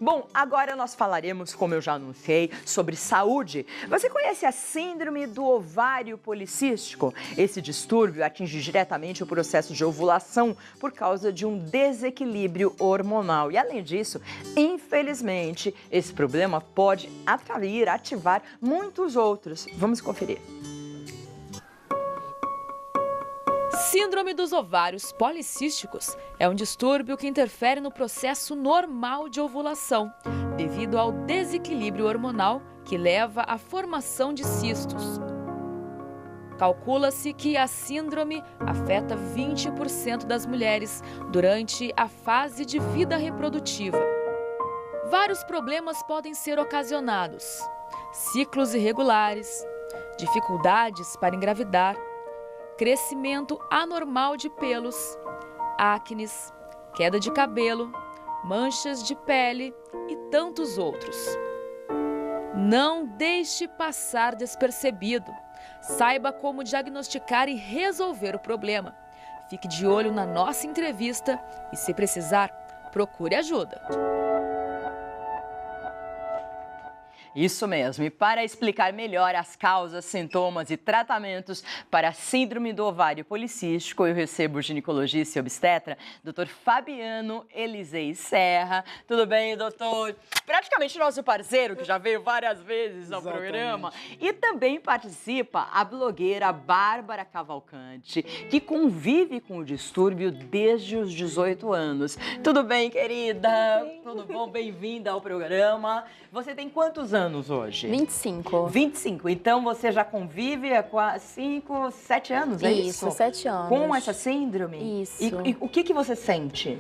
Bom, agora nós falaremos, como eu já anunciei, sobre saúde. Você conhece a síndrome do ovário policístico? Esse distúrbio atinge diretamente o processo de ovulação por causa de um desequilíbrio hormonal. E além disso, infelizmente, esse problema pode atrair, ativar muitos outros. Vamos conferir. Síndrome dos ovários policísticos é um distúrbio que interfere no processo normal de ovulação, devido ao desequilíbrio hormonal que leva à formação de cistos. Calcula-se que a síndrome afeta 20% das mulheres durante a fase de vida reprodutiva. Vários problemas podem ser ocasionados: ciclos irregulares, dificuldades para engravidar, crescimento anormal de pelos, acnes, queda de cabelo, manchas de pele e tantos outros. Não deixe passar despercebido. Saiba como diagnosticar e resolver o problema. Fique de olho na nossa entrevista e, se precisar, procure ajuda. Isso mesmo. E para explicar melhor as causas, sintomas e tratamentos para a síndrome do ovário policístico, eu recebo o ginecologista e obstetra, Dr. Fabiano Elisei Serra. Tudo bem, doutor? Praticamente nosso parceiro, que já veio várias vezes ao programa. E também participa a blogueira Bárbara Cavalcante, que convive com o distúrbio desde os 18 anos. Tudo bem, querida? Tudo bom? Bem-vinda ao programa. Você tem quantos anos hoje? 25. 25. Então você já convive há 5, 7 anos, é isso? Isso, 7 anos. Com essa síndrome? Isso. E o que você sente?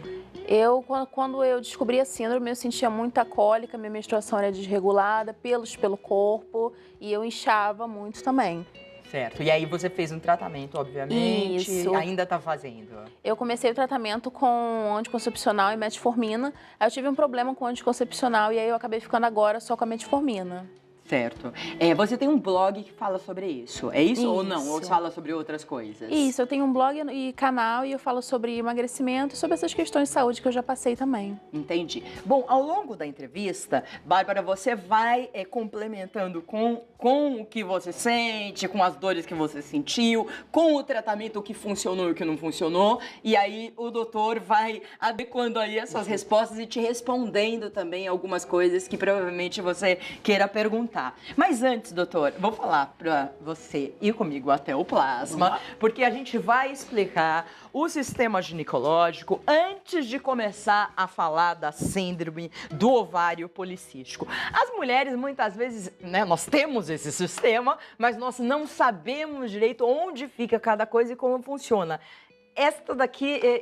Quando eu descobri a síndrome, eu sentia muita cólica, minha menstruação era desregulada, pelos pelo corpo e eu inchava muito também. Certo. E aí você fez um tratamento, obviamente. Isso. Ainda está fazendo? Eu comecei o tratamento com anticoncepcional e metformina. Aí eu tive um problema com anticoncepcional e aí eu acabei ficando agora só com a metformina. Certo. Você tem um blog que fala sobre isso, é isso? Ou não? Ou você fala sobre outras coisas? Isso, eu tenho um blog e canal e eu falo sobre emagrecimento e sobre essas questões de saúde que eu já passei também. Entendi. Bom, ao longo da entrevista, Bárbara, você vai complementando com o que você sente, com as dores que você sentiu, com o tratamento, o que funcionou e o que não funcionou. E aí o doutor vai adequando aí essas respostas e te respondendo também algumas coisas que provavelmente você queira perguntar. Mas antes, doutor, vou falar para você ir comigo até o plasma, porque a gente vai explicar o sistema ginecológico antes de começar a falar da síndrome do ovário policístico. As mulheres, muitas vezes, né, nós temos esse sistema, mas nós não sabemos direito onde fica cada coisa e como funciona.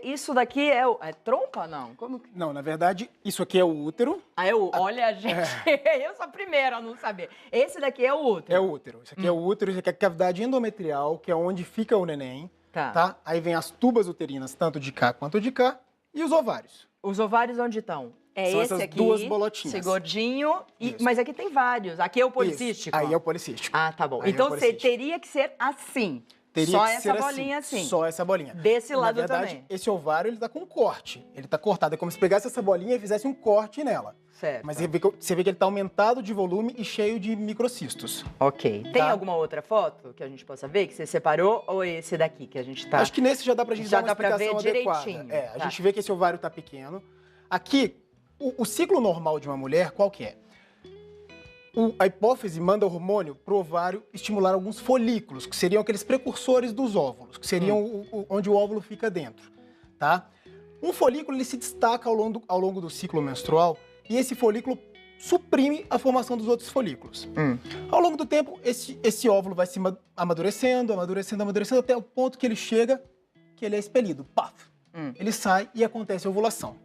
Isso daqui é trompa, não? Como que... Não, na verdade, isso aqui é o útero. Olha, gente, eu sou a primeira a não saber. Esse daqui é o útero. É o útero. Isso aqui é o útero, isso aqui é a cavidade endometrial, que é onde fica o neném. Tá? Aí vem as tubas uterinas, tanto de cá quanto de cá, e os ovários. Os ovários onde estão? São Esse essas aqui, duas bolotinhas. esse gordinho, mas aqui tem vários. Aqui é o policístico. Isso. Aí é o policístico. Ah, tá bom. Aí então é o você policístico. teria que ser assim. Teria só que essa ser bolinha assim. Só essa bolinha. Desse lado na verdade, também. Esse ovário, ele tá com corte. Ele tá cortado. É como se pegasse essa bolinha e fizesse um corte nela. Certo. Mas você vê que ele tá aumentado de volume e cheio de microcistos. Ok. Tem alguma outra foto que a gente possa ver, que você separou, ou esse daqui que a gente tá... Acho que nesse já dá pra gente dar uma explicação ver adequada. direitinho. A gente vê que esse ovário tá pequeno. Aqui, o ciclo normal de uma mulher, qual que é? A hipófise manda hormônio pro ovário estimular alguns folículos, que seriam aqueles precursores dos óvulos, que seriam onde o óvulo fica dentro, tá? Um folículo, ele se destaca ao longo do ciclo menstrual e esse folículo suprime a formação dos outros folículos. Ao longo do tempo, esse óvulo vai se amadurecendo até o ponto que ele chega, que ele é expelido. Paf! Ele sai e acontece a ovulação.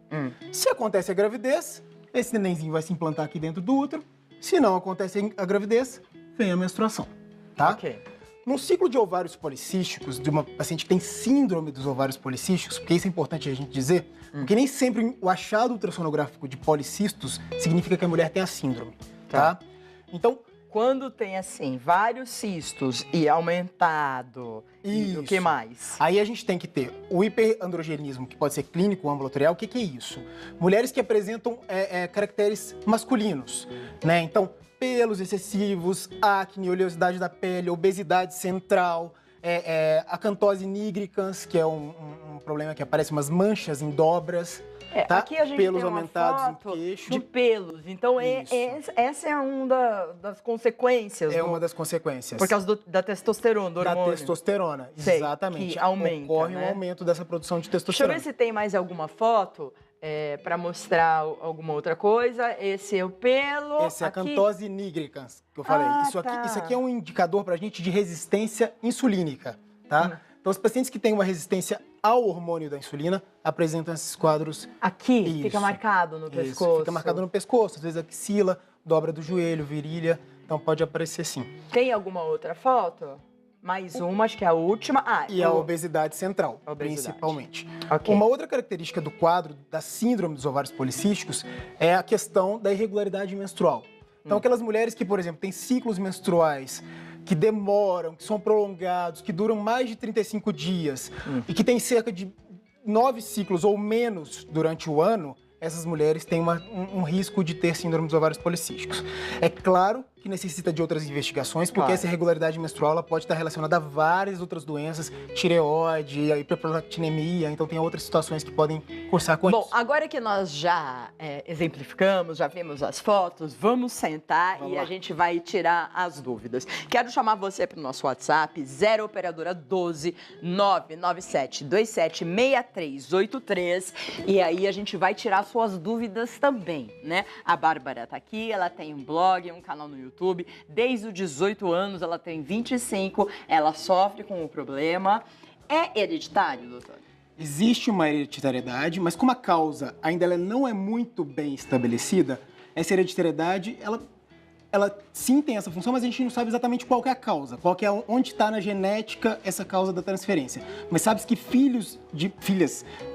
Se acontece a gravidez, esse nenenzinho vai se implantar aqui dentro do útero. Se não acontece a gravidez, vem a menstruação, tá? Ok. No ciclo de ovários policísticos, de uma paciente que tem síndrome dos ovários policísticos, porque isso é importante a gente dizer, porque nem sempre o achado ultrassonográfico de policistos significa que a mulher tem a síndrome, tá? Então, quando tem, assim, vários cistos e aumentado, e o que mais? Aí a gente tem que ter o hiperandrogenismo, que pode ser clínico ou ambulatorial. O que é isso? Mulheres que apresentam caracteres masculinos, né? Então, pelos excessivos, acne, oleosidade da pele, obesidade central, acantose nigricans, que é um problema que aparece umas manchas em dobras. Tá? Aqui a gente pelos tem uma aumentados foto em queixo. de pelos. Então, essa é uma das consequências. É uma das consequências. Por causa da testosterona, do hormônio. Da testosterona, Sei, exatamente. que aumenta, Ocorre né? um aumento dessa produção de Deixa eu testosterona. ver se tem mais alguma foto para mostrar alguma outra coisa. Esse é o pelo. Esse é a aqui. acantose nigricans, que eu falei. Ah, Isso tá. aqui é um indicador pra gente de resistência insulínica, tá? Então, os pacientes que têm uma resistência ao hormônio da insulina apresentam esses quadros. Aqui, fica Isso. marcado no Isso, pescoço. fica marcado no pescoço, às vezes axila, dobra do joelho, virilha. Então, pode aparecer sim. Tem alguma outra foto? Mais uma, acho que é a última. E a obesidade central, A obesidade. principalmente. Ok. Uma outra característica do quadro da síndrome dos ovários policísticos é a questão da irregularidade menstrual. Então, aquelas mulheres que, por exemplo, têm ciclos menstruais que demoram, que são prolongados, que duram mais de 35 dias e que têm cerca de 9 ciclos ou menos durante o ano, essas mulheres têm um risco de ter síndrome dos ovários policísticos. É claro que necessita de outras investigações, porque Claro. essa irregularidade menstrual ela pode estar relacionada a várias outras doenças, tireoide, a hiperprolactinemia, então tem outras situações que podem cursar com Bom, isso. agora que nós já exemplificamos, já vimos as fotos, vamos sentar Vamos e lá. a gente vai tirar as dúvidas. Quero chamar você para o nosso WhatsApp, 0 operadora 12 997 276383, e aí a gente vai tirar suas dúvidas também, né? A Bárbara tá aqui, ela tem um blog, um canal no YouTube, desde os 18 anos, ela tem 25, ela sofre com o problema. É hereditário, doutor? Existe uma hereditariedade, mas como a causa ainda ela não é muito bem estabelecida, essa hereditariedade, ela sim tem essa função, mas a gente não sabe exatamente qual que é a causa, onde está na genética essa causa da transferência. Mas sabe-se que filhas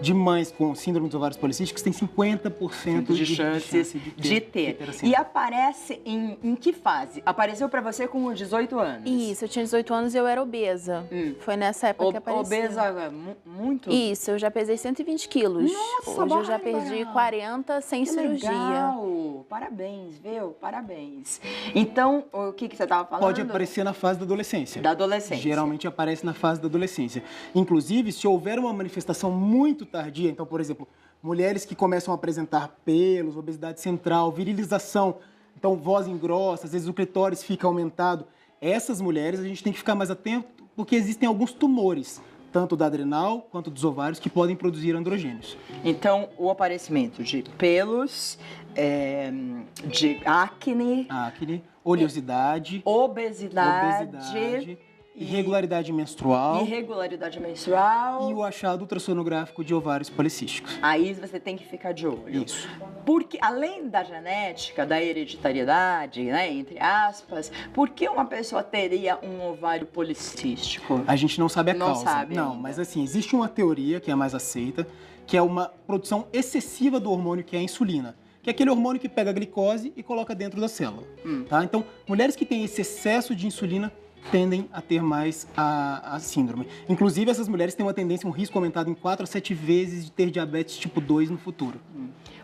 de mães com síndrome dos ovários policísticos têm 50% de chances de ter. E aparece em que fase? Apareceu pra você com 18 anos? Isso, eu tinha 18 anos e eu era obesa. Foi nessa época que apareceu. Obesa muito? Isso, eu já pesei 120 quilos. Nossa, Hoje eu já Bárbara! perdi 40 sem Que cirurgia. legal! Parabéns, viu? Parabéns. Então, o que você estava falando? Pode aparecer na fase da adolescência. Da adolescência. Geralmente aparece na fase da adolescência. Inclusive, se houver uma manifestação muito tardia, então, por exemplo, mulheres que começam a apresentar pelos, obesidade central, virilização, então voz engrossa, às vezes o clitóris fica aumentado, essas mulheres a gente tem que ficar mais atento porque existem alguns tumores, tanto da adrenal quanto dos ovários, que podem produzir androgênios. Então, o aparecimento de pelos, de acne, Oleosidade, obesidade irregularidade menstrual irregularidade menstrual. e o achado ultrassonográfico de ovários policísticos. Aí você tem que ficar de olho. Isso. Porque, além da genética, da hereditariedade, né, entre aspas, por que uma pessoa teria um ovário policístico? A gente não sabe a Não causa. sabe Não, ainda. mas assim, existe uma teoria que é a mais aceita, que é uma produção excessiva do hormônio que é a insulina, que é aquele hormônio que pega a glicose e coloca dentro da célula. Tá? Então, mulheres que têm esse excesso de insulina tendem a ter mais a síndrome. Inclusive, essas mulheres têm uma tendência, um risco aumentado em 4 a 7 vezes de ter diabetes tipo 2 no futuro.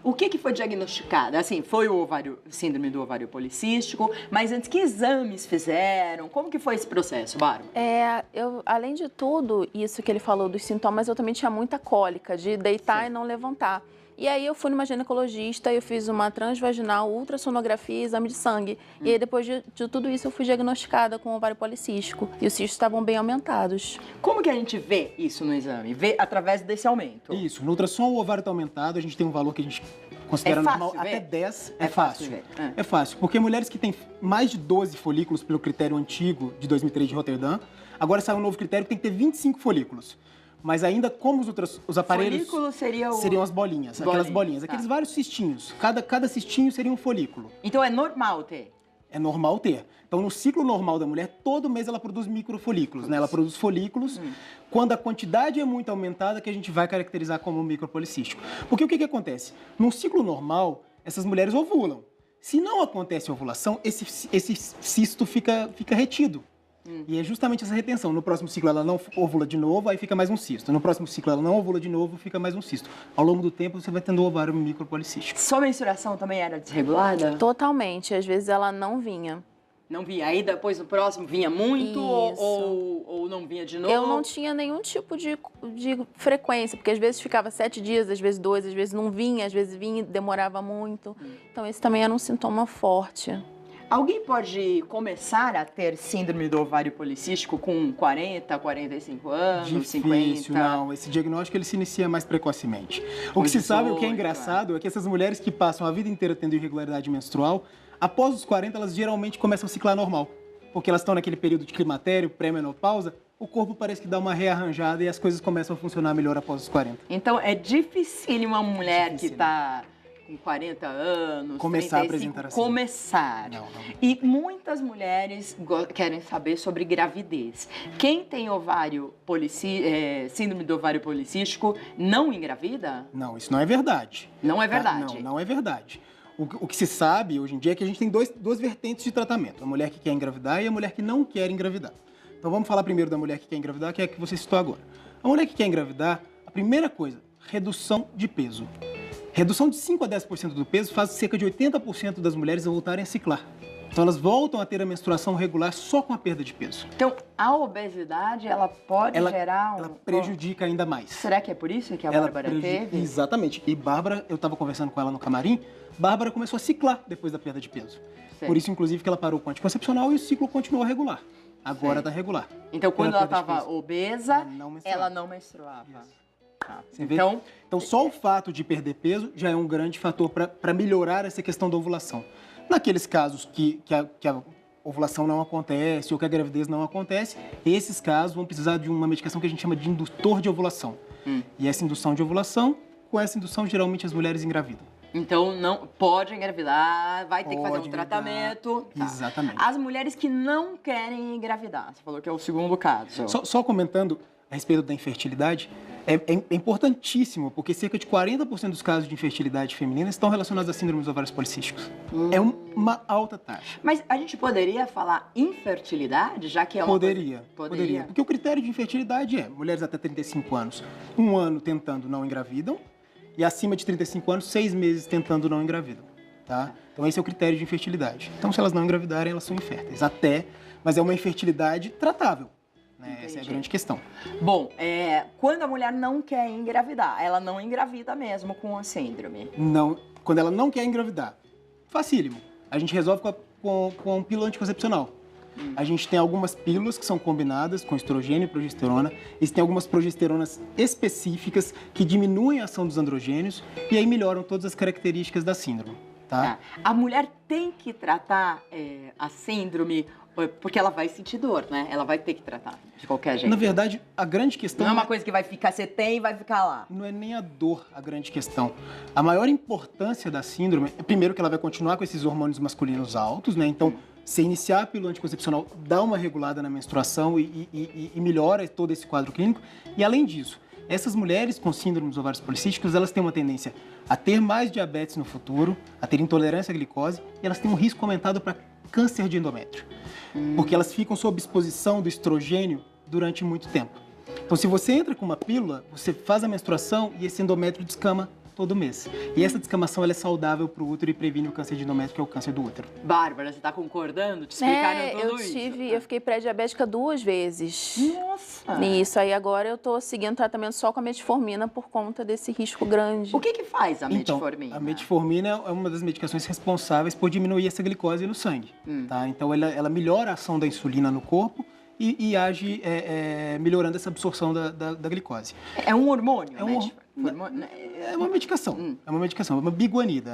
O que foi diagnosticado? Assim, foi o síndrome do ovário policístico, mas antes, que exames fizeram? Como que foi esse processo, Bárbara? Além de tudo, isso que ele falou dos sintomas, eu também tinha muita cólica, de deitar e não levantar. E aí eu fui numa ginecologista, eu fiz uma transvaginal, ultrassonografia e exame de sangue. E aí depois de tudo isso eu fui diagnosticada com ovário policístico. E os cistos estavam bem aumentados. Como que a gente vê isso no exame? Vê através desse aumento? Isso, no ultrassom o ovário está aumentado, a gente tem um valor que a gente considera É fácil normal, ver? até 10 É é fácil fácil. ver, É fácil, porque mulheres que têm mais de 12 folículos pelo critério antigo de 2003 de Roterdã, agora sai um novo critério que tem que ter 25 folículos. Mas ainda como os aparelhos... Folículo seria seriam as bolinhas, aquelas bolinhas, aqueles vários cistinhos. Cada cistinho seria um folículo. Então é normal ter? É normal ter. Então, no ciclo normal da mulher, todo mês ela produz microfolículos, né? Ela produz folículos. Quando a quantidade é muito aumentada, que a gente vai caracterizar como micropolicístico. Porque o que acontece? Num ciclo normal, essas mulheres ovulam. Se não acontece a ovulação, esse cisto fica retido. E é justamente essa retenção. No próximo ciclo ela não ovula de novo, aí fica mais um cisto. No próximo ciclo ela não ovula de novo, fica mais um cisto. Ao longo do tempo você vai tendo o ovário micropolicístico. Sua menstruação também era desregulada? Totalmente. Às vezes ela não vinha. Não vinha. Aí depois no próximo vinha muito Isso. ou não vinha de novo? Eu não tinha nenhum tipo de frequência, porque às vezes ficava 7 dias, às vezes 2, às vezes não vinha, às vezes vinha e demorava muito. Então esse também era um sintoma forte. Alguém pode começar a ter síndrome do ovário policístico com 40, 45 anos, Difícil, 50? não. Esse diagnóstico ele se inicia mais precocemente. O Com que se sabe, o que é 18, engraçado, é que essas mulheres que passam a vida inteira tendo irregularidade menstrual, após os 40 elas geralmente começam a ciclar normal. Porque elas estão naquele período de climatério, pré-menopausa, o corpo parece que dá uma rearranjada e as coisas começam a funcionar melhor após os 40. Então é difícil uma mulher que está com 40 anos, Começar a 35, apresentar assim. começar. Não. E muitas mulheres querem saber sobre gravidez. Quem tem síndrome do ovário policístico não engravida? Não, isso não é verdade. Não é Tá? verdade? Não é verdade. O que se sabe hoje em dia é que a gente tem duas vertentes de tratamento. A mulher que quer engravidar e a mulher que não quer engravidar. Então vamos falar primeiro da mulher que quer engravidar, que é a que você citou agora. A mulher que quer engravidar, a primeira coisa, redução de peso. Redução de 5 a 10% do peso faz cerca de 80% das mulheres voltarem a ciclar. Então elas voltam a ter a menstruação regular só com a perda de peso. Então, a obesidade, ela pode gerar um... Ela prejudica ainda mais. Será que é por isso que a Bárbara teve? Exatamente. E Bárbara, eu estava conversando com ela no camarim, Bárbara começou a ciclar depois da perda de peso. Sei. Por isso, inclusive, que ela parou com o anticoncepcional e o ciclo continuou regular. Agora está regular. Então, quando Pela ela perda de estava peso. obesa, Não menstruava. ela não menstruava. Tá. Você vê? Então, Então, só o fato de perder peso já é um grande fator para melhorar essa questão da ovulação. Naqueles casos que a ovulação não acontece ou que a gravidez não acontece, esses casos vão precisar de uma medicação que a gente chama de indutor de ovulação. E essa indução de ovulação, com essa indução, geralmente as mulheres engravidam. então não pode engravidar, vai ter que fazer Pode um engravidar. Tratamento. Tá. Exatamente. As mulheres que não querem engravidar, você falou que é o segundo caso. Só comentando a respeito da infertilidade, é importantíssimo, porque cerca de 40% dos casos de infertilidade feminina estão relacionados a síndrome dos ovários policísticos. É uma alta taxa. Mas a gente poderia falar infertilidade, já que é uma Poderia. Poderia. Porque o critério de infertilidade é mulheres até 35 anos, 1 ano tentando não engravidam, e acima de 35 anos, 6 meses tentando não engravidam. Tá? Então esse é o critério de infertilidade. Então se elas não engravidarem, elas são inférteis. Mas é uma infertilidade tratável. Né? Essa é a grande questão. Bom, quando a mulher não quer engravidar, ela não engravida mesmo com a síndrome. Não, quando ela não quer engravidar, facílimo. A gente resolve com pílula anticoncepcional. A gente tem algumas pílulas que são combinadas com estrogênio e progesterona. E tem algumas progesteronas específicas que diminuem a ação dos androgênios e aí melhoram todas as características da síndrome. Tá? A mulher tem que tratar a síndrome porque ela vai sentir dor, né? Ela vai ter que tratar de qualquer jeito. Na verdade, a grande questão... Não é uma coisa que vai ficar, você tem e vai ficar lá. Não é nem a dor a grande questão. A maior importância da síndrome é, primeiro, que ela vai continuar com esses hormônios masculinos altos, né? Então, se iniciar a pílula anticoncepcional, dá uma regulada na menstruação e melhora todo esse quadro clínico. E, além disso, essas mulheres com síndrome dos ovários policísticos, elas têm uma tendência a ter mais diabetes no futuro, a ter intolerância à glicose, e elas têm um risco aumentado para câncer de endométrio. Porque elas ficam sob exposição do estrogênio durante muito tempo. Então, se você entra com uma pílula, você faz a menstruação e esse endométrio descama todo mês. E essa descamação ela é saudável para o útero e previne o câncer de endométrio, que é o câncer do útero. Bárbara, você está concordando? Te explicaram tudo isso? Eu fiquei pré-diabética 2 vezes. Nossa! Isso, aí agora eu tô seguindo tratamento só com a metformina por conta desse risco grande. O que faz a metformina? Então, a metformina é uma das medicações responsáveis por diminuir essa glicose no sangue. Tá? Então, ela melhora a ação da insulina no corpo e age melhorando essa absorção da glicose. É um hormônio? É uma medicação. É uma medicação, é uma biguanida.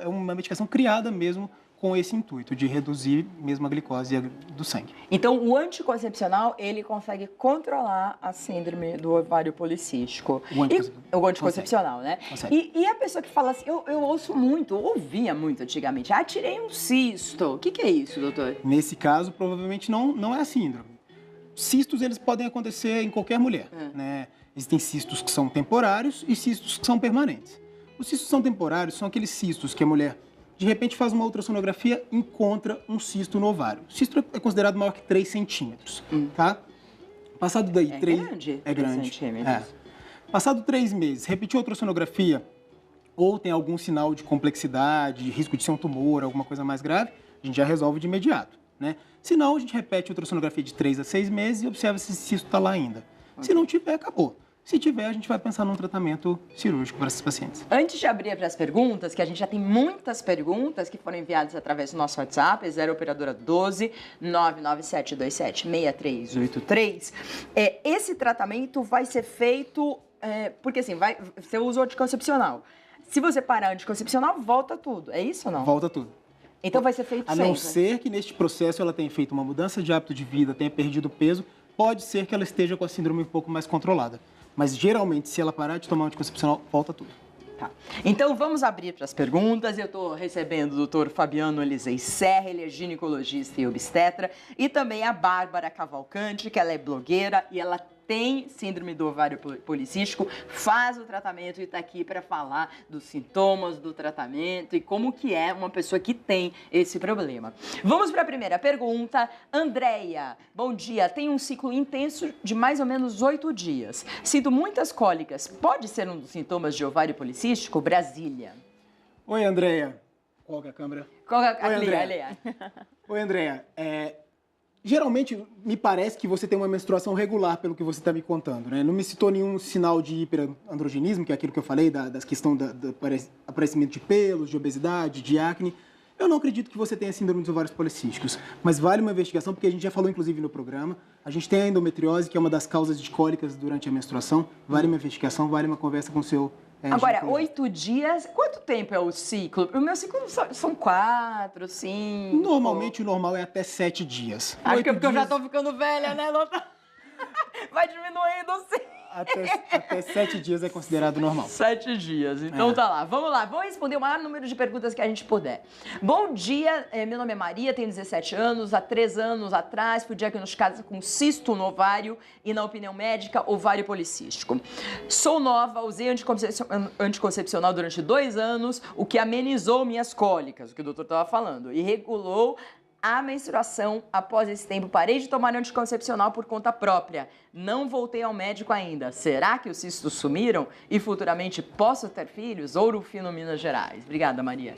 É uma medicação criada mesmo com esse intuito de reduzir mesmo a glicose do sangue. Então, o anticoncepcional, ele consegue controlar a síndrome do ovário policístico. O anticoncepcional, né? Consegue. E a pessoa que fala assim, eu ouvia muito antigamente, tirei um cisto. O que é isso, doutor? Nesse caso, provavelmente não é a síndrome. Cistos, eles podem acontecer em qualquer mulher, né? Existem cistos que são temporários e cistos que são permanentes. Os cistos que são temporários são aqueles cistos que a mulher de repente faz uma ultrassonografia, encontra um cisto no ovário. O cisto é considerado maior que 3 centímetros, tá? Passado daí, É 3... grande? É 3 grande. centímetros. Passado 3 meses, repetiu a ultrassonografia, ou tem algum sinal de complexidade, risco de ser um tumor, alguma coisa mais grave, a gente já resolve de imediato, né? Se não, a gente repete a ultrassonografia de 3 a 6 meses e observa se esse cisto está lá ainda. Se não tiver, acabou. Se tiver, a gente vai pensar num tratamento cirúrgico para esses pacientes. Antes de abrir para as perguntas, que a gente já tem muitas perguntas que foram enviadas através do nosso WhatsApp, 0 operadora 12 99727 6383. Esse tratamento vai ser feito, porque assim, você usa o anticoncepcional. Se você parar anticoncepcional, volta tudo. É isso ou não? Volta tudo. Então vai ser feito A sempre. não ser que neste processo ela tenha feito uma mudança de hábito de vida, tenha perdido peso, pode ser que ela esteja com a síndrome um pouco mais controlada. Mas, geralmente, se ela parar de tomar anticoncepcional, volta tudo. Tá. Então, vamos abrir para as perguntas. Eu estou recebendo o doutor Fabiano Elisei Serra, ele é ginecologista e obstetra, e também a Bárbara Cavalcante, que ela é blogueira e ela tem síndrome do ovário policístico, faz o tratamento e está aqui para falar dos sintomas do tratamento e como que é uma pessoa que tem esse problema. Vamos para a primeira pergunta. Andréia, bom dia. Tenho um ciclo intenso de mais ou menos 8 dias. Sinto muitas cólicas. Pode ser um dos sintomas de ovário policístico? Brasília. Oi, Andréia. Qual que é a câmera? Oi, Andréia. Geralmente, me parece que você tem uma menstruação regular, pelo que você está me contando, né? Não me citou nenhum sinal de hiperandrogenismo, que é aquilo que eu falei, das questões do aparecimento de pelos, de obesidade, de acne. Eu não acredito que você tenha síndrome dos ovários policísticos, mas vale uma investigação, porque a gente já falou, inclusive, no programa. A gente tem a endometriose, que é uma das causas de cólicas durante a menstruação. Vale uma investigação, vale uma conversa com o seu Agora, 8 dias, quanto tempo é o ciclo? O meu ciclo são 4, 5... Normalmente, o normal é até 7 dias. Acho que é porque eu já tô ficando velha, né, doutor? Vai diminuindo, sim. Até 7 dias é considerado normal. 7 dias. Então tá lá. Vamos lá. Vamos responder o maior número de perguntas que a gente puder. Bom dia. Meu nome é Maria, tenho 17 anos. Há 3 anos atrás fui diagnosticada com cisto no ovário e, na opinião médica, ovário policístico. Sou nova, usei anticoncepcional durante 2 anos, o que amenizou minhas cólicas, o que o doutor estava falando, e regulou a menstruação. Após esse tempo, parei de tomar anticoncepcional por conta própria. Não voltei ao médico ainda. Será que os cistos sumiram? E futuramente posso ter filhos? Ouro Fino, Minas Gerais. Obrigada, Maria.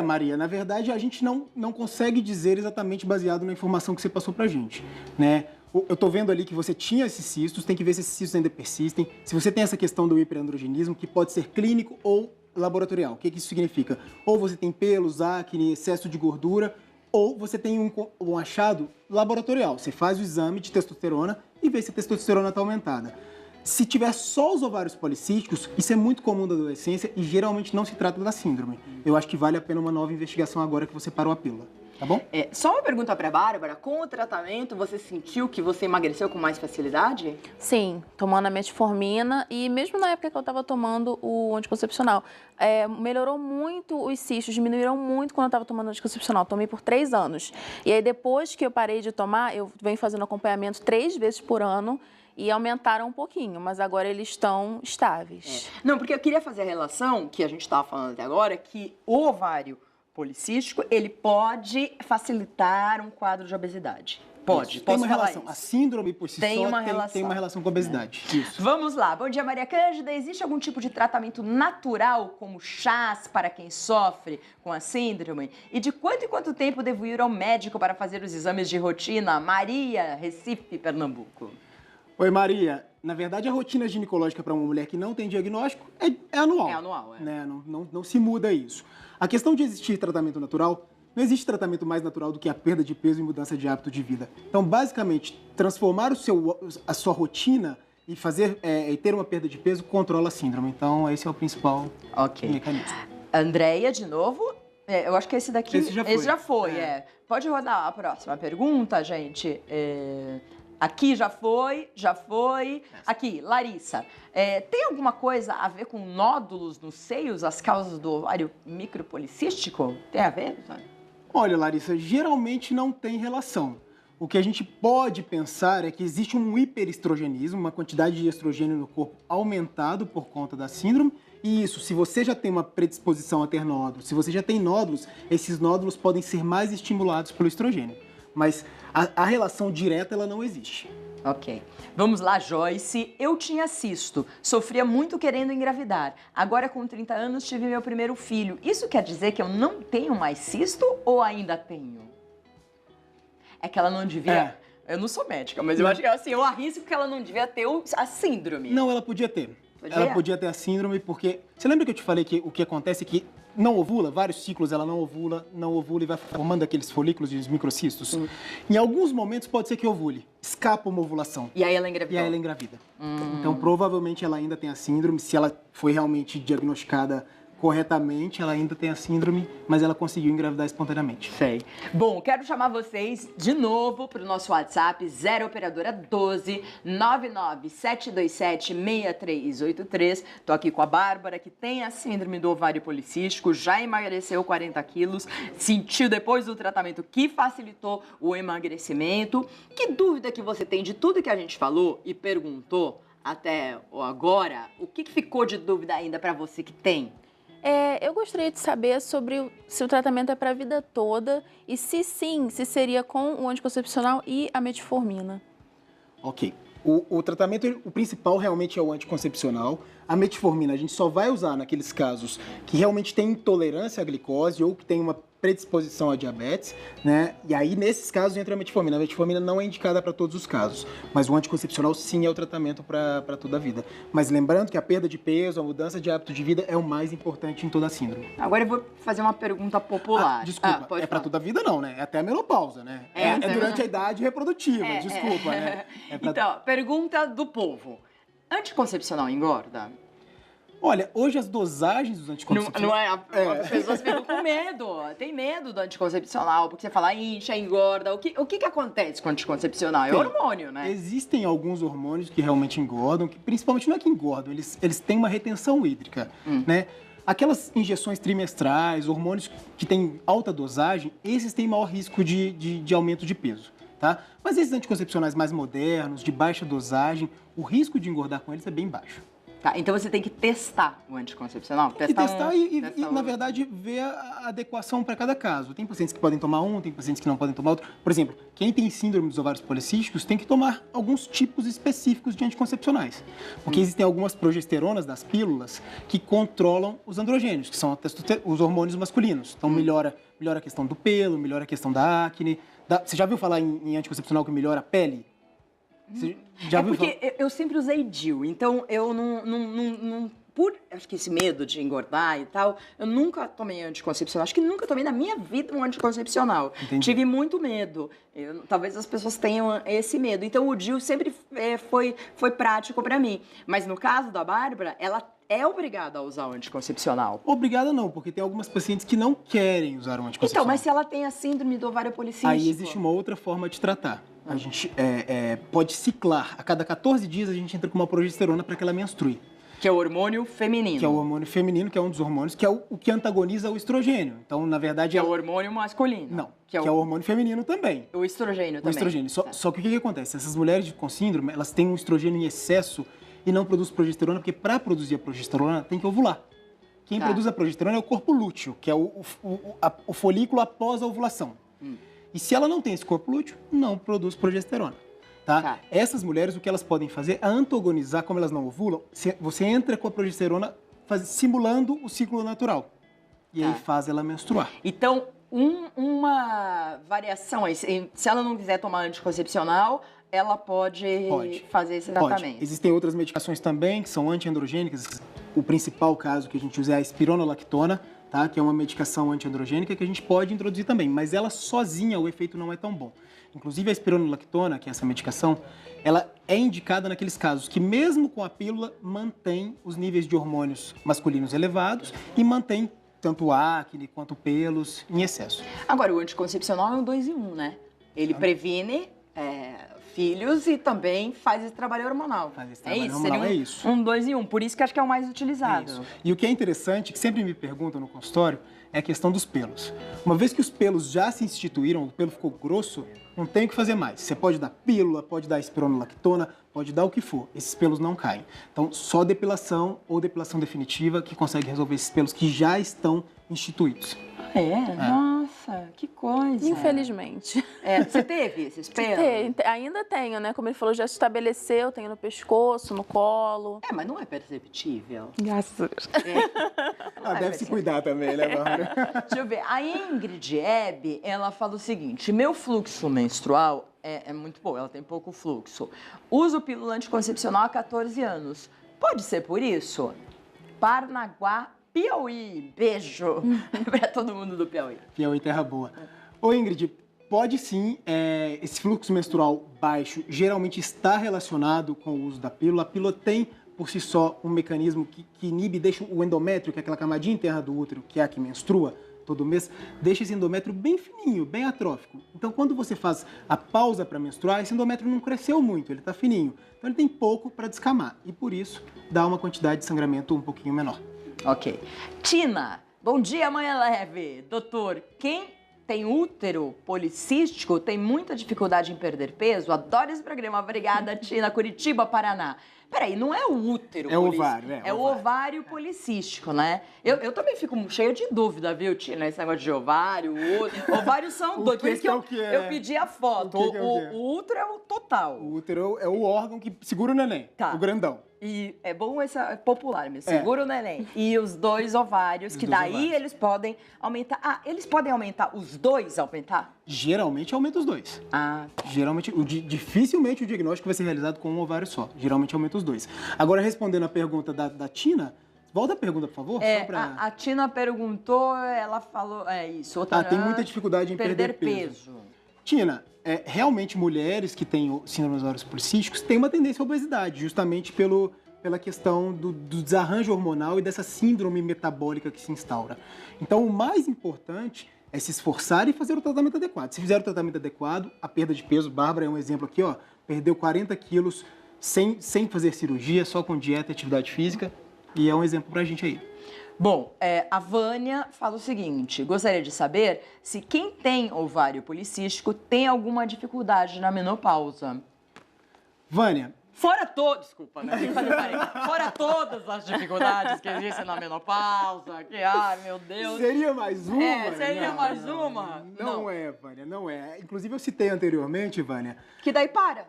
Maria, na verdade a gente não consegue dizer exatamente baseado na informação que você passou pra gente, né? Eu tô vendo ali que você tinha esses cistos, tem que ver se esses cistos ainda persistem. Se você tem essa questão do hiperandrogenismo, que pode ser clínico ou laboratorial. O que isso significa? Ou você tem pelos, acne, excesso de gordura, ou você tem um achado laboratorial. Você faz o exame de testosterona e vê se a testosterona está aumentada. Se tiver só os ovários policísticos, isso é muito comum da adolescência e geralmente não se trata da síndrome. Eu acho que vale a pena uma nova investigação agora que você parou a pílula. Tá bom? Só uma pergunta para a Bárbara. Com o tratamento, você sentiu que você emagreceu com mais facilidade? Sim, tomando a metformina e mesmo na época que eu estava tomando o anticoncepcional, melhorou muito os cistos, diminuíram muito quando eu estava tomando anticoncepcional. Tomei por 3 anos. E aí depois que eu parei de tomar, eu venho fazendo acompanhamento 3 vezes por ano e aumentaram um pouquinho, mas agora eles estão estáveis. Não, porque eu queria fazer a relação, que a gente estava falando até agora, que o ovário policístico, ele pode facilitar um quadro de obesidade. Pode, tem uma falar relação. isso. A síndrome por si Tem só uma tem uma relação com a obesidade. Isso. Vamos lá. Bom dia, Maria Cândida. Existe algum tipo de tratamento natural, como chás, para quem sofre com a síndrome? E de quanto em quanto tempo devo ir ao médico para fazer os exames de rotina? Maria, Recife, Pernambuco. Oi, Maria. Na verdade, a rotina ginecológica para uma mulher que não tem diagnóstico é anual. É anual, né? Não se muda isso. A questão de existir tratamento natural, não existe tratamento mais natural do que a perda de peso e mudança de hábito de vida. Então, basicamente, transformar a sua rotina e ter uma perda de peso controla a síndrome. Então, esse é o principal mecanismo. Andréia, de novo. Eu acho que esse daqui... Esse já foi. Pode rodar a próxima pergunta, gente. Aqui já foi. Aqui, Larissa. Tem alguma coisa a ver com nódulos nos seios, as causas do ovário micropolicístico? Tem a ver, sabe? Olha, Larissa, geralmente não tem relação. O que a gente pode pensar é que existe um hiperestrogenismo, uma quantidade de estrogênio no corpo aumentado por conta da síndrome, Isso, se você já tem uma predisposição a ter nódulos, se você já tem nódulos, esses nódulos podem ser mais estimulados pelo estrogênio. Mas a relação direta, ela não existe. Ok. Vamos lá, Joyce. Eu tinha cisto, sofria muito querendo engravidar. Agora, com 30 anos, tive meu primeiro filho. Isso quer dizer que eu não tenho mais cisto ou ainda tenho? É que ela não devia... Eu não sou médica, mas eu acho que assim, eu arrisco que ela não devia ter a síndrome. Não, ela podia ter. Podia? Ela podia ter a síndrome porque... Você lembra que eu te falei que o que acontece é que não ovula, vários ciclos ela não ovula e vai formando aqueles folículos de microcistos. Em alguns momentos pode ser que ovule, escapa uma ovulação. E aí ela engravidou? E aí ela engravida. Então provavelmente ela ainda tem a síndrome, se ela foi realmente diagnosticada corretamente, ela ainda tem a síndrome, mas ela conseguiu engravidar espontaneamente. Sei. Bom, quero chamar vocês de novo para o nosso WhatsApp 0 operadora 12 99727 6383. Tô aqui com a Bárbara, que tem a síndrome do ovário policístico, já emagreceu 40 quilos, sentiu depois do tratamento que facilitou o emagrecimento. Que dúvida que você tem de tudo que a gente falou e perguntou até agora? O que ficou de dúvida ainda para você que tem? Eu gostaria de saber sobre se o tratamento é para a vida toda e se sim, se seria com o anticoncepcional e a metformina. Ok. O tratamento, o principal realmente é o anticoncepcional. A metformina a gente só vai usar naqueles casos que realmente tem intolerância à glicose ou que tem uma predisposição a diabetes, né? E aí, nesses casos, entra a metformina. A metformina não é indicada para todos os casos, mas o anticoncepcional sim é o tratamento para toda a vida. Mas lembrando que a perda de peso, a mudança de hábito de vida é o mais importante em toda a síndrome. Agora eu vou fazer uma pergunta popular. Desculpa, para toda a vida não, né? É até a menopausa, né? É durante a idade reprodutiva, desculpa, né? Então, pergunta do povo. Anticoncepcional engorda? Olha, hoje as dosagens dos anticoncepcionais... As pessoas ficam com medo, tem medo do anticoncepcional, porque você fala incha, engorda. O que acontece com o anticoncepcional? É hormônio, né? Existem alguns hormônios que realmente engordam, que principalmente não é que engordam, eles têm uma retenção hídrica, né? Aquelas injeções trimestrais, hormônios que têm alta dosagem, esses têm maior risco de aumento de peso, tá? Mas esses anticoncepcionais mais modernos, de baixa dosagem, o risco de engordar com eles é bem baixo. Tá, então você tem que testar o anticoncepcional? Testar na verdade, ver a adequação para cada caso. Tem pacientes que podem tomar um, tem pacientes que não podem tomar outro. Por exemplo, quem tem síndrome dos ovários policísticos tem que tomar alguns tipos específicos de anticoncepcionais. Porque existem algumas progesteronas das pílulas que controlam os androgênios, que são os hormônios masculinos. Então, melhora a questão do pelo, melhora a questão da acne. Você já viu falar em anticoncepcional que melhora a pele? Porque eu sempre usei DIU, então eu por acho que esse medo de engordar e tal, eu nunca tomei anticoncepcional. Acho que nunca tomei na minha vida um anticoncepcional. Entendi. Tive muito medo. Talvez as pessoas tenham esse medo. Então o DIU sempre foi prático para mim. Mas no caso da Bárbara, ela é obrigada a usar o anticoncepcional. Obrigada não, porque tem algumas pacientes que não querem usar o anticoncepcional. Então, mas se ela tem a síndrome do ovário policístico... Aí existe uma outra forma de tratar. A gente pode ciclar. A cada 14 dias a gente entra com uma progesterona para que ela menstrue. Que é o hormônio feminino. Que é o hormônio feminino, que é um dos hormônios, que é o que antagoniza o estrogênio. Então, na verdade... Que é o hormônio masculino. Não, que é o hormônio feminino também. O estrogênio também. O estrogênio. Só que o que acontece? Essas mulheres com síndrome, elas têm um estrogênio em excesso e não produzem progesterona, porque para produzir a progesterona tem que ovular. Quem produz a progesterona é o corpo lúteo, que é o folículo após a ovulação. E se ela não tem esse corpo lúteo, não produz progesterona. Tá? Essas mulheres, o que elas podem fazer é antagonizar, como elas não ovulam, você entra com a progesterona simulando o ciclo natural. E aí faz ela menstruar. Então, uma variação aí, se ela não quiser tomar anticoncepcional, ela pode fazer esse tratamento. Pode. Existem outras medicações também, que são antiandrogênicas. O principal caso que a gente usa é a espironolactona, tá? Que é uma medicação antiandrogênica que a gente pode introduzir também, mas ela sozinha o efeito não é tão bom. Inclusive a espironolactona, que é essa medicação, ela é indicada naqueles casos que mesmo com a pílula mantém os níveis de hormônios masculinos elevados e mantém tanto acne quanto pelos em excesso. Agora, o anticoncepcional é um 2 em 1, né? Ele previne filhos e também faz esse trabalho hormonal. Faz esse trabalho hormonal, seria isso. Um 2 em 1, por isso que acho que é o mais utilizado. Isso. E o que é interessante, que sempre me perguntam no consultório, é a questão dos pelos. Uma vez que os pelos já se instituíram, o pelo ficou grosso, não tem o que fazer mais. Você pode dar pílula, pode dar espironolactona, pode dar o que for. Esses pelos não caem. Então, só depilação ou depilação definitiva que consegue resolver esses pelos que já estão instituídos. Nossa, que coisa. Infelizmente. Você teve esses pelos? Ainda tenho, né? Como ele falou, já se estabeleceu, tenho no pescoço, no colo. Mas não é perceptível. Graças a Deus. Deve se cuidar também, né, Bárbara? Deixa eu ver. A Ingrid Hebe, ela fala o seguinte: meu fluxo menstrual é muito bom, ela tem pouco fluxo. Uso pílula anticoncepcional há 14 anos. Pode ser por isso? Parnaguá, Piauí. Beijo para todo mundo do Piauí. Piauí, terra boa. Ô, Ingrid, pode sim, esse fluxo menstrual baixo geralmente está relacionado com o uso da pílula. A pílula tem, por si só, um mecanismo que inibe, deixa o endométrio, que é aquela camadinha interna do útero, que é a que menstrua todo mês, deixa esse endométrio bem fininho, bem atrófico. Então, quando você faz a pausa para menstruar, esse endométrio não cresceu muito, ele está fininho. Então, ele tem pouco para descamar e, por isso, dá uma quantidade de sangramento um pouquinho menor. Ok. Tina, bom dia, Manhã Leve. Doutor, quem tem útero policístico tem muita dificuldade em perder peso? Adoro esse programa. Obrigada, Tina. Curitiba, Paraná. Peraí, não é o útero o ovário, é o ovário policístico, né? Eu também fico cheia de dúvida, viu, Tina? Esse negócio de ovário, útero. Ovários são dois. Por isso que eu pedi a foto. O útero é o total. O útero é o órgão que segura o neném, o grandão. E é bom, esse é popular mesmo, segura o neném. E os dois ovários, eles podem aumentar. Eles podem aumentar, os dois aumentar? Geralmente aumenta os dois. Geralmente, dificilmente o diagnóstico vai ser realizado com um ovário só. Geralmente aumenta os dois. Agora, respondendo a pergunta da Tina, volta a pergunta, por favor. A Tina perguntou, ela falou, isso. Tem muita dificuldade em perder peso. Tina, realmente mulheres que têm síndrome dos ovários policísticos têm uma tendência à obesidade, justamente pela questão do desarranjo hormonal e dessa síndrome metabólica que se instaura. Então, o mais importante é se esforçar e fazer o tratamento adequado. Se fizer o tratamento adequado, a perda de peso, Bárbara é um exemplo aqui, perdeu 40 quilos sem fazer cirurgia, só com dieta e atividade física, e é um exemplo pra gente aí. Bom, a Vânia fala o seguinte: gostaria de saber se quem tem ovário policístico tem alguma dificuldade na menopausa. Vânia. Fora desculpa, né? Fora todas as dificuldades que existem na menopausa, ai, meu Deus. Seria mais uma? Seria mais uma? Não é, Vânia, não é. Inclusive, eu citei anteriormente, Vânia. Que daí para.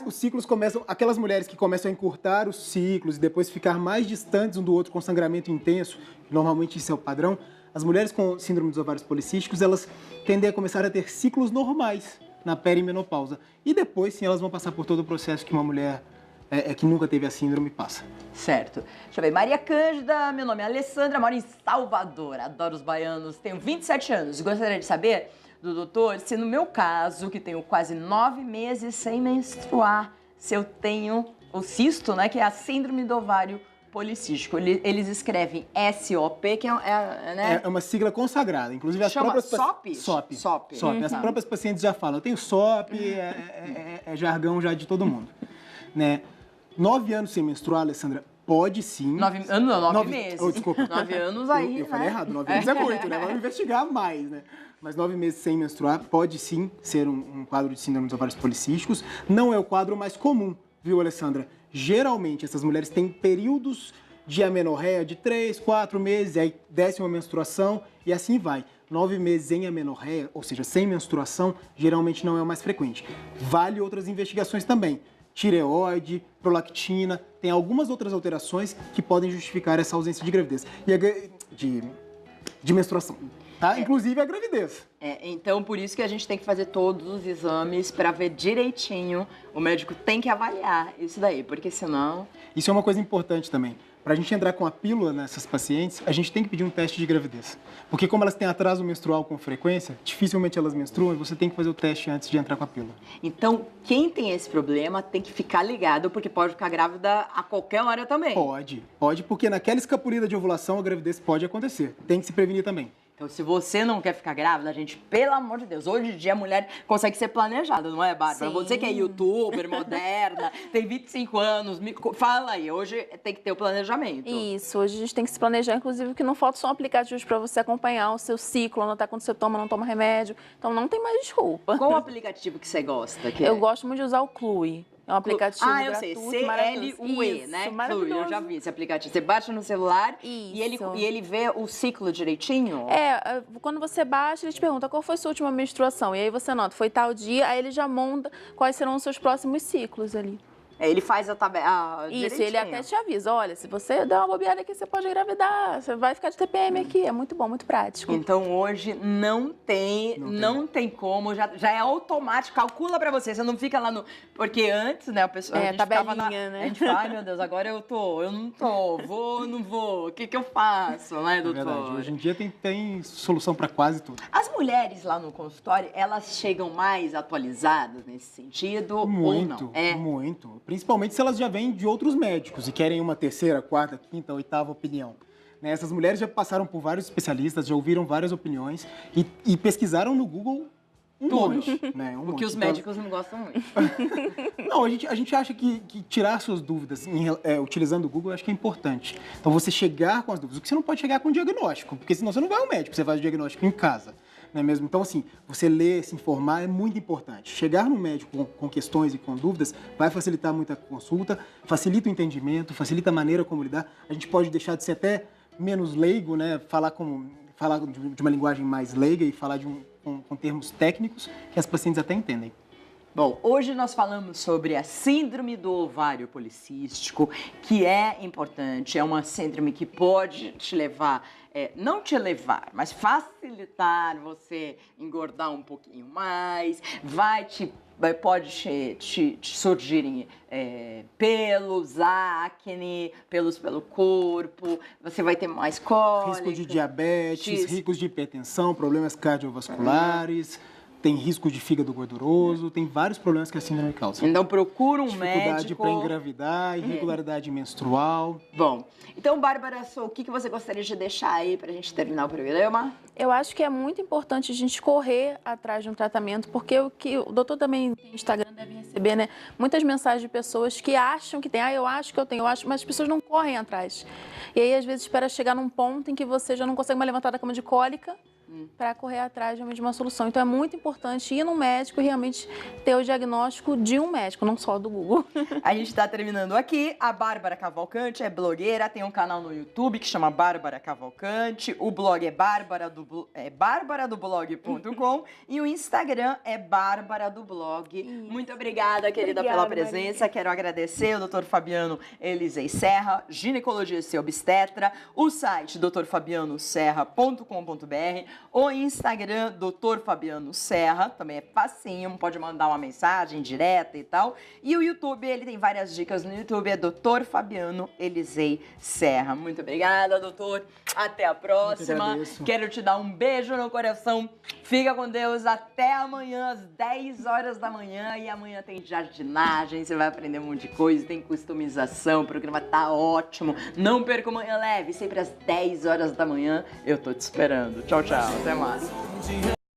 Os ciclos começam, aquelas mulheres que começam a encurtar os ciclos e depois ficar mais distantes um do outro com sangramento intenso, normalmente isso é o padrão, as mulheres com síndrome dos ovários policísticos, elas tendem a começar a ter ciclos normais na perimenopausa. E depois, sim, elas vão passar por todo o processo que uma mulher que nunca teve a síndrome passa. Certo. Deixa eu ver. Maria Cândida, meu nome é Alessandra, moro em Salvador. Adoro os baianos, tenho 27 anos. Gostaria de saber do doutor se no meu caso, que tenho quase 9 meses sem menstruar, se eu tenho o cisto, né, que é a síndrome do ovário policístico. Eles escrevem SOP, que né? É uma sigla consagrada. Inclusive, as Chama próprias... SOP. As próprias pacientes já falam. Eu tenho SOP, é jargão já de todo mundo. Né? 9 anos sem menstruar, Alessandra, pode sim... 9 anos, não, 9 meses. Desculpa. 9 anos aí, eu falei errado, 9 anos é muito, né? Vamos investigar mais, né? Mas 9 meses sem menstruar pode sim ser um quadro de síndrome dos ovários policísticos. Não é o quadro mais comum, viu, Alessandra? Geralmente, essas mulheres têm períodos de amenorreia de 3, 4 meses, aí desce uma menstruação e assim vai. 9 meses em amenorreia, ou seja, sem menstruação, geralmente não é o mais frequente. Vale outras investigações também. Tireoide, prolactina, tem algumas outras alterações que podem justificar essa ausência de gravidez. De menstruação, tá? Inclusive a gravidez. Então, por isso que a gente tem que fazer todos os exames para ver direitinho. O médico tem que avaliar isso daí, porque senão... Isso é uma coisa importante também. Para a gente entrar com a pílula nessas pacientes, a gente tem que pedir um teste de gravidez. Porque como elas têm atraso menstrual com frequência, dificilmente elas menstruam e você tem que fazer o teste antes de entrar com a pílula. Então, quem tem esse problema tem que ficar ligado, porque pode ficar grávida a qualquer hora também. Pode, porque naquela escapulida de ovulação a gravidez pode acontecer. Tem que se prevenir também. Então, se você não quer ficar grávida, gente, pelo amor de Deus, hoje em dia a mulher consegue ser planejada, não é, Bárbara? Sim. Você que é youtuber, moderna, tem 25 anos, fala aí, hoje tem que ter o planejamento. Isso, hoje a gente tem que se planejar, inclusive que não falta só aplicativos para você acompanhar o seu ciclo, anotar quando você toma, não toma remédio. Então não tem mais desculpa. Qual o aplicativo que você gosta? Eu gosto muito de usar o Clue. É um aplicativo eu sei, CLUE, né? Clue, eu já vi esse aplicativo. Você baixa no celular e ele vê o ciclo direitinho? Quando você baixa, ele te pergunta qual foi sua última menstruação. E aí você anota, foi tal dia, aí ele já monta quais serão os seus próximos ciclos ali. Ele faz a tabela. Isso, ele até te avisa, olha, se você der uma bobeada aqui, você pode engravidar, você vai ficar de TPM aqui, é muito bom, muito prático. Então hoje não tem como, já é automático, calcula pra você não fica lá no... Porque antes, né, a pessoa... a gente tabelinha, né? A gente fala, ai meu Deus, agora eu não tô, vou, não vou, o que eu faço, né, doutor? É verdade, hoje em dia tem solução pra quase tudo. As mulheres lá no consultório, elas chegam mais atualizadas nesse sentido Muito, ou não? muito. Principalmente se elas já vêm de outros médicos e querem uma terceira, quarta, quinta, oitava opinião. Né? Essas mulheres já passaram por vários especialistas, já ouviram várias opiniões e pesquisaram no Google um monte. Né? O que os médicos não gostam muito. Não, a gente acha que tirar suas dúvidas utilizando o Google, eu acho que é importante. Então você chegar com as dúvidas, porque você não pode chegar com o diagnóstico, porque senão você não vai ao médico, você faz o diagnóstico em casa. Não é mesmo? Então, assim, você ler, se informar é muito importante. Chegar no médico com questões e com dúvidas vai facilitar muito a consulta, facilita o entendimento, facilita a maneira como lidar. A gente pode deixar de ser até menos leigo, né? Falar de uma linguagem mais leiga e falar com termos técnicos que as pacientes até entendem. Bom, hoje nós falamos sobre a síndrome do ovário policístico, que é importante, é uma síndrome que pode te levar, não te levar, mas facilitar você engordar um pouquinho mais, pode te surgirem pelos, acne, pelos pelo corpo, você vai ter mais cólica. Risco de diabetes, riscos de hipertensão, problemas cardiovasculares... Tem risco de fígado gorduroso, tem vários problemas que a síndrome causa. Então procura um Dificuldade médico. para engravidar, irregularidade menstrual. Bom, então, Bárbara, o que você gostaria de deixar aí para a gente terminar o programa? Eu acho que é muito importante a gente correr atrás de um tratamento, porque o doutor também tem Instagram, deve receber, né? Muitas mensagens de pessoas que acham que tem, eu acho que eu tenho, mas as pessoas não correm atrás. E aí, às vezes, espera chegar num ponto em que você já não consegue mais levantar da cama de cólica, para correr atrás de uma solução. Então é muito importante ir no médico e realmente ter o diagnóstico de um médico, não só do Google. A gente está terminando aqui. A Bárbara Cavalcante é blogueira, tem um canal no YouTube que chama Bárbara Cavalcante. O blog é barbaradoblog.com e o Instagram é Bárbara do Blog. Muito obrigada, querida, pela presença. Maria. Quero agradecer o Dr. Fabiano Elisei Serra, ginecologista e obstetra, o site drfabianoserra.com.br, o Instagram, Dr. Fabiano Serra, também é facinho, pode mandar uma mensagem direta e tal. E o YouTube, ele tem várias dicas no YouTube, é Dr. Fabiano Elisei Serra. Muito obrigada, doutor. Até a próxima. Quero te dar um beijo no coração. Fica com Deus. Até amanhã, às 10 horas da manhã. E amanhã tem jardinagem, você vai aprender um monte de coisa, tem customização, o programa tá ótimo. Não perca o Manhã Leve, sempre às 10 horas da manhã. Eu tô te esperando. Tchau, tchau. Até mais.